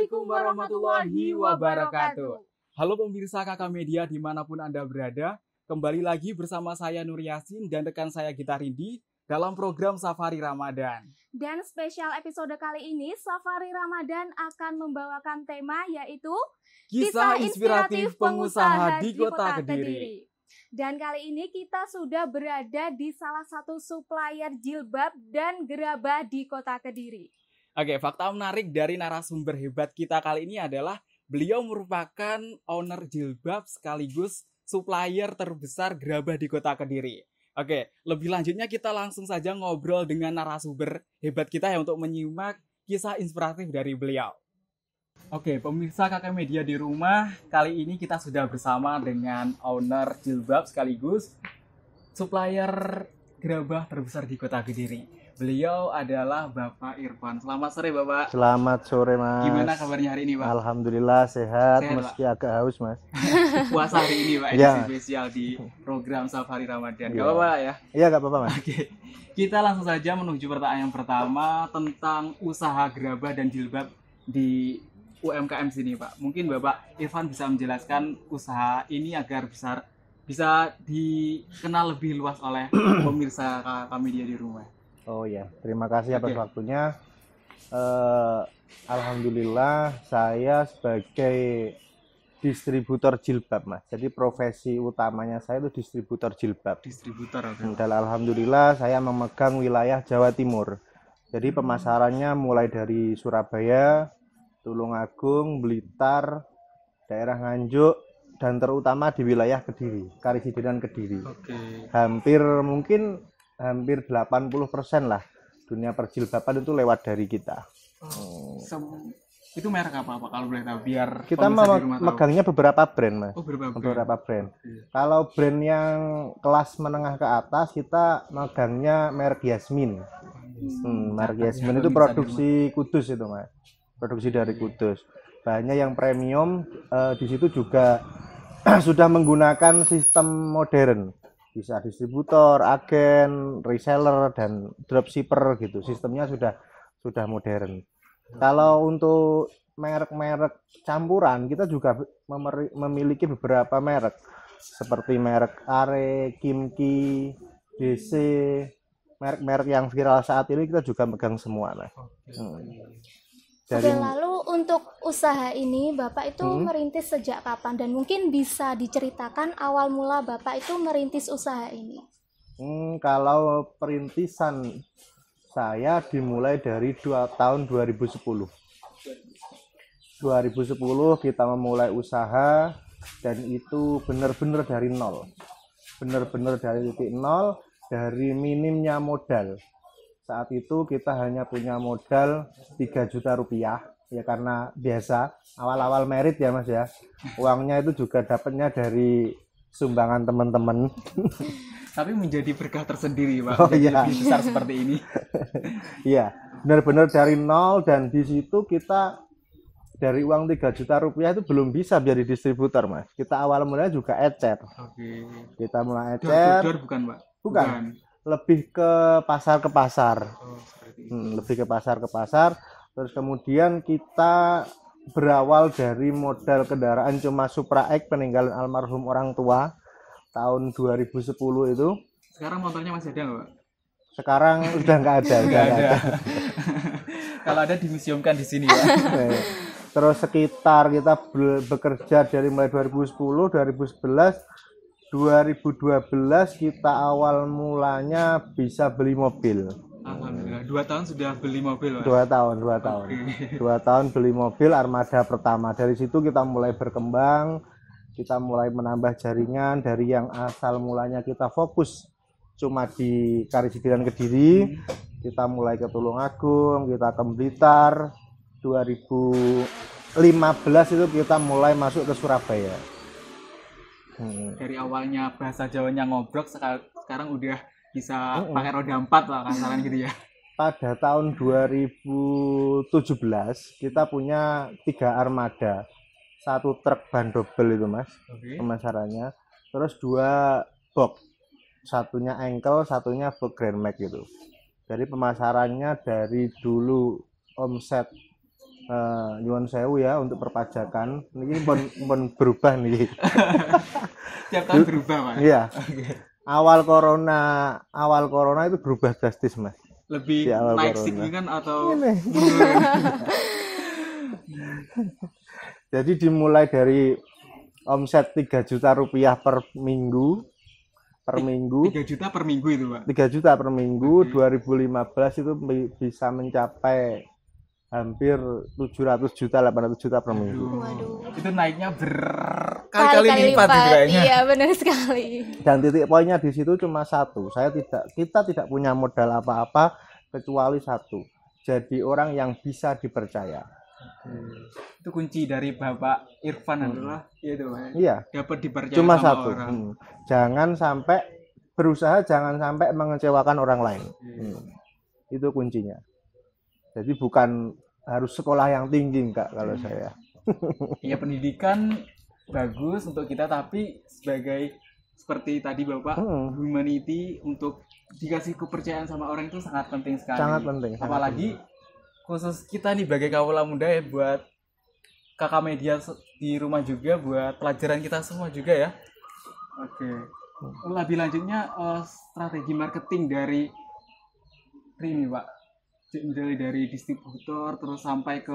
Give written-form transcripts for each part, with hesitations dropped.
Assalamualaikum warahmatullahi wabarakatuh. Halo pemirsa KK Media dimanapun Anda berada, kembali lagi bersama saya Nur Yasin dan rekan saya Gita Rindi dalam program Safari Ramadan. Dan spesial episode kali ini, Safari Ramadan akan membawakan tema yaitu Kisah inspiratif pengusaha di Kota Kediri. Dan kali ini kita sudah berada di salah satu supplier jilbab dan gerabah di Kota Kediri. Oke, fakta menarik dari narasumber hebat kita kali ini adalah beliau merupakan owner jilbab sekaligus supplier terbesar gerabah di Kota Kediri. Oke, lebih lanjutnya kita langsung saja ngobrol dengan narasumber hebat kita ya untuk menyimak kisah inspiratif dari beliau. Oke, pemirsa KK Media di rumah, kali ini kita sudah bersama dengan owner jilbab sekaligus supplier gerabah terbesar di Kota Kediri. Beliau adalah Bapak Irfan. Selamat sore, Bapak. Selamat sore, Mas. Gimana kabarnya hari ini, Pak? Alhamdulillah sehat meski Pak? agak haus, Mas. Puasa hari ini, Pak, edisi spesial di program Safari Ramadan. Gak apa-apa ya? Iya, gak apa-apa, Mas. Oke. Kita langsung saja menuju pertanyaan yang pertama tentang usaha gerabah dan jilbab di UMKM sini, Pak. Mungkin Bapak Irfan bisa menjelaskan usaha ini agar bisa dikenal lebih luas oleh pemirsa kami di rumah. Oh ya, terima kasih atas waktunya. Alhamdulillah saya sebagai distributor jilbab, Mas. Jadi profesi utamanya saya itu distributor jilbab. Distributor. Dan alhamdulillah saya memegang wilayah Jawa Timur. Jadi pemasarannya mulai dari Surabaya, Tulungagung, Blitar, daerah Nganjuk, dan terutama di wilayah Kediri, Karisidenan Kediri. Hampir 80% lah dunia perjilbaban itu lewat dari kita. Itu merek apa kalau boleh tahu? Biar kita megangnya beberapa brand, Mas. Beberapa brand. Kalau brand yang kelas menengah ke atas kita megangnya merek Yasmin. Merek Yasmin itu produksi Kudus itu, Mas. Produksi dari Kudus. Banyak yang premium, di situ juga sudah menggunakan sistem modern. Bisa distributor, agen, reseller, dan dropshipper gitu. Sistemnya sudah modern. Kalau untuk merek-merek campuran, kita juga memiliki beberapa merek. Seperti merek Are, Kimki, DC, merek-merek yang viral saat ini kita juga megang semua. Lalu untuk usaha ini Bapak itu merintis sejak kapan dan mungkin bisa diceritakan awal mula Bapak itu merintis usaha ini? Kalau perintisan saya dimulai dari tahun 2010. 2010 kita memulai usaha dan itu benar-benar dari nol. Benar-benar dari titik nol, dari minimnya modal. Saat itu kita hanya punya modal 3 juta rupiah ya, karena biasa awal-awal merit ya, Mas ya. Uangnya itu juga dapatnya dari sumbangan teman-teman. Tapi menjadi berkah tersendiri, Pak. Lebih besar seperti ini. Iya, benar-benar dari nol, dan di situ kita dari uang 3 juta rupiah itu belum bisa menjadi distributor, Mas. Kita awal mulanya juga ecer. Kita mulai ecer. Bukan, Pak? Bukan. Lebih ke pasar lebih ke pasar. Terus kemudian kita berawal dari modal kendaraan cuma Supra X peninggalan almarhum orang tua tahun 2010 itu. Sekarang motornya masih ada nggak, Pak? Sekarang udah nggak ada. Kalau ada dimuseumkan di sini, Pak. Terus sekitar kita bekerja dari mulai 2010, 2011, 2012 kita awal mulanya bisa beli mobil. Alhamdulillah, 2 tahun sudah beli mobil, Pak? 2 tahun. 2 tahun beli mobil armada pertama. Dari situ kita mulai berkembang, kita mulai menambah jaringan. Dari yang asal mulanya kita fokus cuma di Karisidenan Kediri, kita mulai ke Tulungagung, kita ke Blitar. 2015 itu kita mulai masuk ke Surabaya. Dari awalnya bahasa Jawanya ngobrol, sekarang udah bisa pakai roda 4 lah kasaran gitu ya. Pada tahun 2017 kita punya 3 armada, 1 truk ban double itu, Mas, pemasarannya. Terus 2 box, satunya ankle, satunya box Grand Max gitu. Jadi pemasarannya dari dulu omset nyuwun sewu ya untuk perpajakan ini pun berubah nih. Tiap tahun berubah, Mas. Iya. Awal corona itu berubah drastis, Mas. Lebih naik corona. signifikan atau Jadi dimulai dari omset 3 juta rupiah per minggu 3 juta per minggu itu, Pak. 3 juta per minggu. 2015 itu bisa mencapai hampir 700 juta 800 juta per minggu. Waduh. Itu naiknya berkali-kali lipat kayaknya. Iya, benar sekali. Dan titik poinnya di situ cuma satu. Kita tidak punya modal apa-apa kecuali satu. Jadi orang yang bisa dipercaya. Itu kunci dari Bapak Irfan adalah itu, Pak. Iya. Dapat dipercaya Cuma sama satu. orang. Jangan sampai mengecewakan orang lain. Itu kuncinya. Jadi bukan harus sekolah yang tinggi enggak kalau saya. Iya, pendidikan bagus untuk kita, tapi sebagai seperti tadi Bapak, humanity untuk dikasih kepercayaan sama orang itu sangat penting sekali. Sangat penting. Apalagi khusus kita nih sebagai kaula muda ya, buat kakak media di rumah juga, buat pelajaran kita semua juga ya. Oke. Lebih lanjutnya strategi marketing dari ini, Pak. Dari distributor terus sampai ke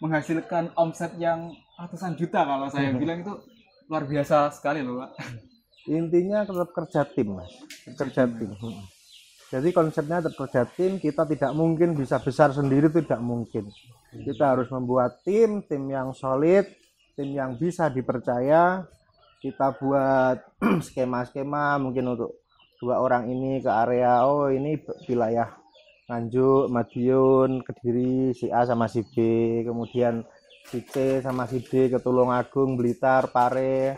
menghasilkan omset yang ratusan juta, kalau saya bilang itu luar biasa sekali loh, Pak. Intinya tetap kerja tim, Mas. Kerja tim. Jadi konsepnya tetap kerja tim. Kita tidak mungkin bisa besar sendiri, tidak mungkin. Kita harus membuat tim yang solid, tim yang bisa dipercaya. Kita buat skema-skema mungkin untuk 2 orang ini ke area, ini wilayah Nganjuk, Madiun, Kediri, si A sama si B, kemudian si C sama si D ke Tulungagung, Blitar, Pare,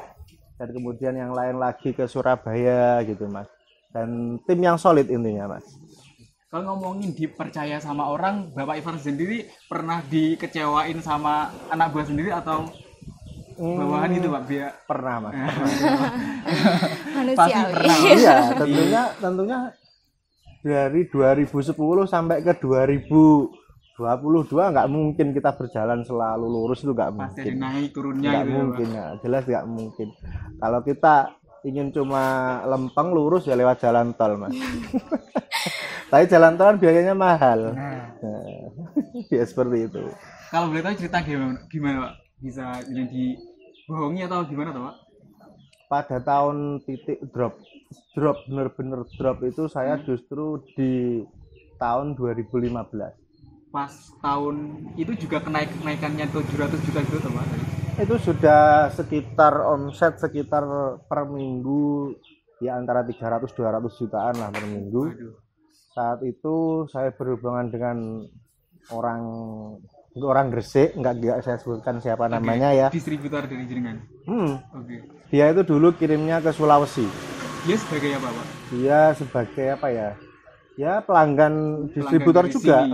dan kemudian yang lain lagi ke Surabaya gitu, Mas. Dan tim yang solid intinya, Mas. Kalau ngomongin dipercaya sama orang, Bapak Irfan sendiri pernah dikecewain sama anak buah sendiri atau bawahan gitu, Pak? Pernah, Mas. Pasti Manusiawi. pernah. Iya, tentunya dari 2010 sampai ke 2022 nggak mungkin kita berjalan selalu lurus, itu nggak mungkin. Pasti ada naik turunnya Nggak gitu mungkin, ya, Pak. ya. Jelas nggak mungkin. Kalau kita ingin cuma lempeng lurus ya lewat jalan tol, Mas. Tapi jalan tol kan biayanya mahal. Ya seperti itu. Kalau boleh tahu cerita gimana, Pak? Bisa jadi bohongi atau gimana, Pak? Pada tahun titik drop bener-bener drop itu saya justru di tahun 2015. Pas tahun itu juga kenaikannya 700 juta gitu, Pak? Itu sudah sekitar omset sekitar per minggu ya antara 300-200 jutaan lah per minggu. Waduh. Saat itu saya berhubungan dengan orang Gresik, enggak saya sebutkan siapa namanya ya. Distributor dari jenengan. Oke. Dia itu dulu kirimnya ke Sulawesi. Dia sebagai apa, Pak? Dia sebagai apa ya? Ya pelanggan distributor dari juga. sini.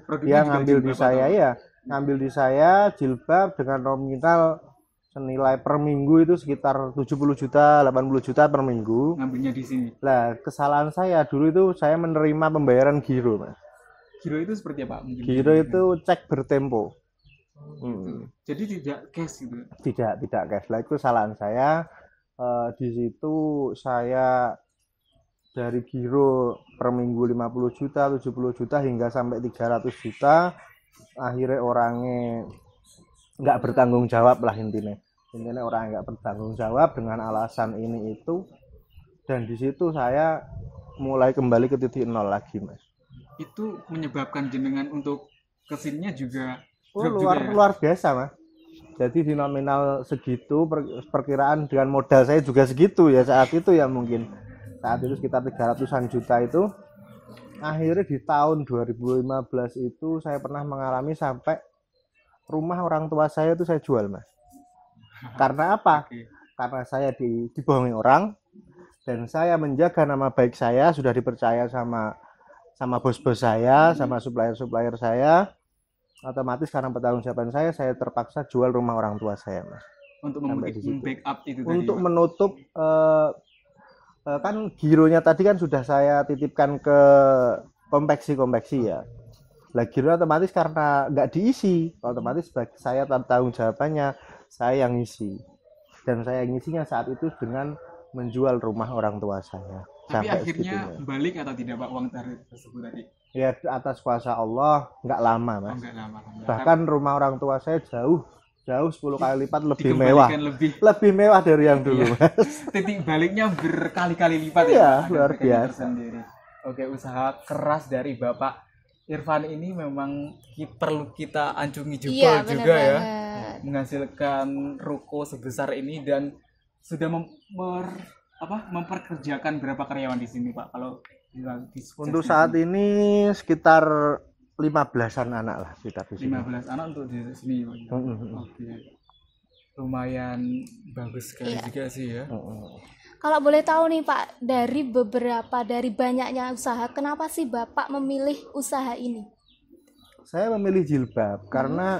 Oke. Dia juga ngambil di jilbab saya atau- ya, ngambil di saya jilbab dengan nominal senilai per minggu itu sekitar 70 juta, 80 juta per minggu. Ngambilnya di sini. Lah, kesalahan saya dulu itu saya menerima pembayaran giro, Mas. Giro itu seperti apa? Mungkin Giro itu cek bertempo. Jadi tidak cash gitu. Tidak cash. Lah itu kesalahan saya. Di situ saya dari giro per minggu 50 juta, 70 juta hingga sampai 300 juta. Akhirnya orangnya nggak bertanggung jawab lah intinya orang nggak bertanggung jawab dengan alasan ini itu, dan di situ saya mulai kembali ke titik nol lagi, Mas. Itu menyebabkan jenengan untuk kesininya juga drop juga ya? luar biasa, Mas. Jadi di nominal segitu perkiraan dengan modal saya juga segitu ya saat itu ya, mungkin saat itu sekitar 300-an juta itu. Akhirnya di tahun 2015 itu saya pernah mengalami sampai rumah orang tua saya itu saya jual, Mas. Karena apa? Oke. Karena saya dibohongi orang dan saya menjaga nama baik saya, sudah dipercaya sama bos-bos saya, sama supplier-supplier saya. Otomatis karena pertanggungjawaban saya terpaksa jual rumah orang tua saya, Mas. Untuk membackup itu tadi. Untuk Pak. menutup kan gironya tadi kan sudah saya titipkan ke konveksi ya. Lah giro otomatis karena nggak diisi, otomatis saya tanggung jawabannya, saya yang ngisi. Dan saya ngisinya saat itu dengan menjual rumah orang tua saya. Tapi Sampai akhirnya segitunya. balik atau tidak Pak uang tersebut tadi? Ya atas kuasa Allah nggak lama Oh, Mas. enggak lama. Bahkan rumah orang tua saya jauh 10 kali lipat lebih mewah. Dikembalikan Lebih mewah dari yang dulu Iya. Mas. Titik baliknya berkali-kali lipat Iya, ya Pak, ada luar berkaitan biasa. tersendiri. Oke, usaha keras dari Bapak Irfan ini memang perlu kita anjungi juga Iya, benar juga ya. banget. Menghasilkan ruko sebesar ini dan sudah memperkerjakan berapa karyawan di sini Pak? Kalau Untuk saat ini sekitar 15-an anak lah kita di sini. 15 anak untuk di sini Pak. Oke. Lumayan bagus sekali Iya. juga sih ya. Kalau boleh tahu nih Pak, dari banyaknya usaha, kenapa sih Bapak memilih usaha ini? Saya memilih jilbab karena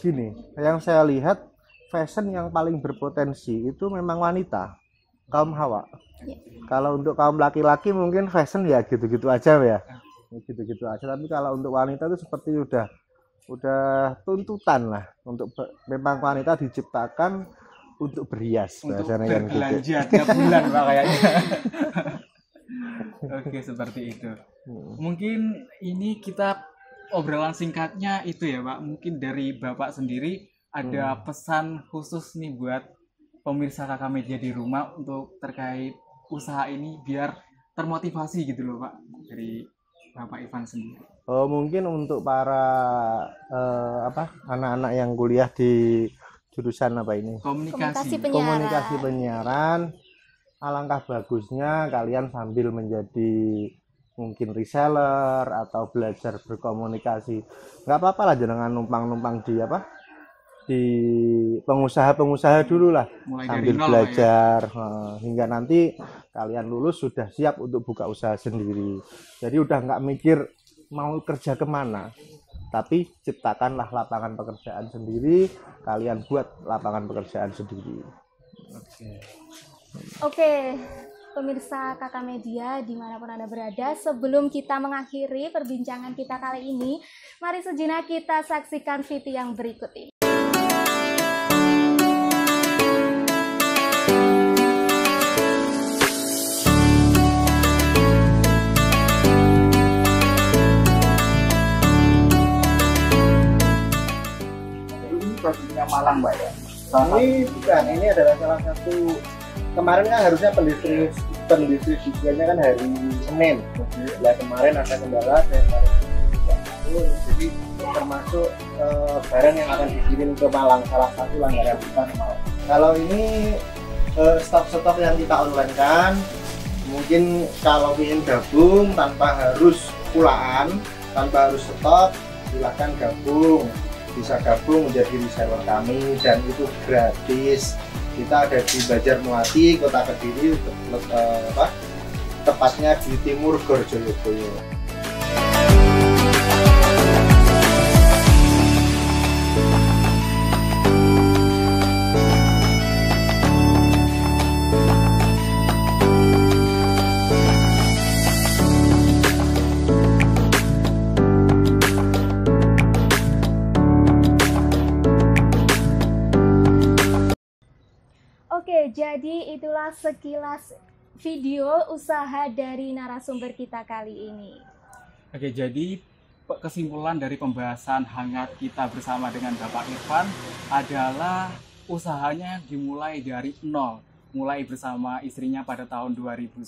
gini, yang saya lihat fashion yang paling berpotensi itu memang wanita, kaum hawa. Ya. Kalau untuk kaum laki-laki mungkin fashion ya gitu-gitu aja ya, gitu-gitu aja. Tapi kalau untuk wanita itu seperti udah tuntutan lah untuk memang wanita diciptakan untuk berhias, Untuk bahasanya kan gitu. berbelanja tiap bulan Pak kayaknya. Oke, seperti itu. Mungkin ini kita obrolan singkatnya itu ya Pak. Mungkin dari Bapak sendiri ada pesan khusus nih buat pemirsa Kakak Media di rumah untuk terkait usaha ini biar termotivasi gitu loh Pak dari Bapak Irfan sendiri. Oh, mungkin untuk para anak-anak yang kuliah di jurusan apa ini? Komunikasi penyiaran. Komunikasi penyiaran. Alangkah bagusnya kalian sambil menjadi mungkin reseller atau belajar berkomunikasi. Nggak apa-apa lah jangan numpang-numpang di pengusaha-pengusaha dulu lah. Mulai Sambil dari nol belajar hingga nanti kalian lulus sudah siap untuk buka usaha sendiri. Jadi udah nggak mikir mau kerja kemana, tapi ciptakanlah lapangan pekerjaan sendiri, kalian buat lapangan pekerjaan sendiri. Oke, pemirsa Kakak Media dimanapun Anda berada, sebelum kita mengakhiri perbincangan kita kali ini, mari sejenak kita saksikan video yang berikut ini. Ini produknya Malang Pak ya. Ini bukan, ini adalah salah satu. Kemarin kan harusnya pendistribusiannya kan hari Senin. Nah kemarin ada kendala, saya jadi termasuk barang yang akan dikirim ke Malang, salah satu langganan kita ke Malang. Kalau ini stok-stok yang kita online kan, mungkin kalau ingin gabung tanpa harus pulaan, tanpa harus stok, silahkan gabung. Bisa gabung menjadi reseller kami dan itu gratis. Kita ada di Banjarmuati, Kota Kediri, tepatnya di timur Gor Joyoboyo. Oke, jadi itulah sekilas video usaha dari narasumber kita kali ini. Oke, jadi kesimpulan dari pembahasan hangat kita bersama dengan Bapak Irfan adalah usahanya dimulai dari nol. Mulai bersama istrinya pada tahun 2010,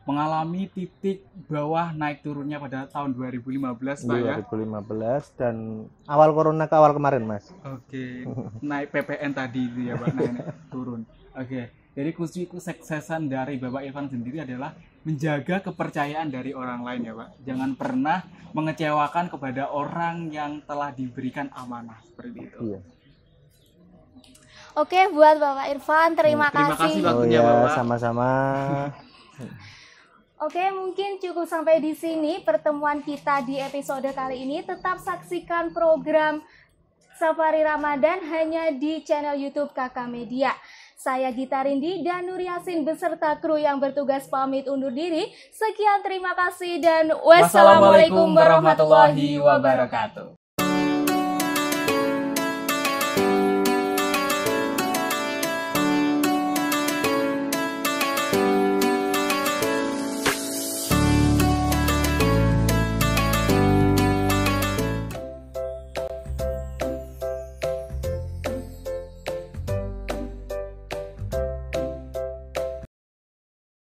mengalami titik bawah naik turunnya pada tahun 2015 Pak ya. 2015 dan awal corona ke awal kemarin Mas. Oke, naik PPN tadi itu ya Pak, naik turun. Oke, jadi kunci kesuksesan dari Bapak Irfan sendiri adalah menjaga kepercayaan dari orang lain ya Pak. Jangan pernah mengecewakan kepada orang yang telah diberikan amanah seperti itu. Iya. Oke, buat Bapak Irfan, terima kasih. waktunya ya, Bapak. sama-sama. Oke, mungkin cukup sampai di sini pertemuan kita di episode kali ini. Tetap saksikan program Safari Ramadan hanya di channel YouTube Kakak Media. Saya Gita Rindi dan Nur Yasin beserta kru yang bertugas pamit undur diri. Sekian, terima kasih dan wassalamualaikum warahmatullahi wabarakatuh.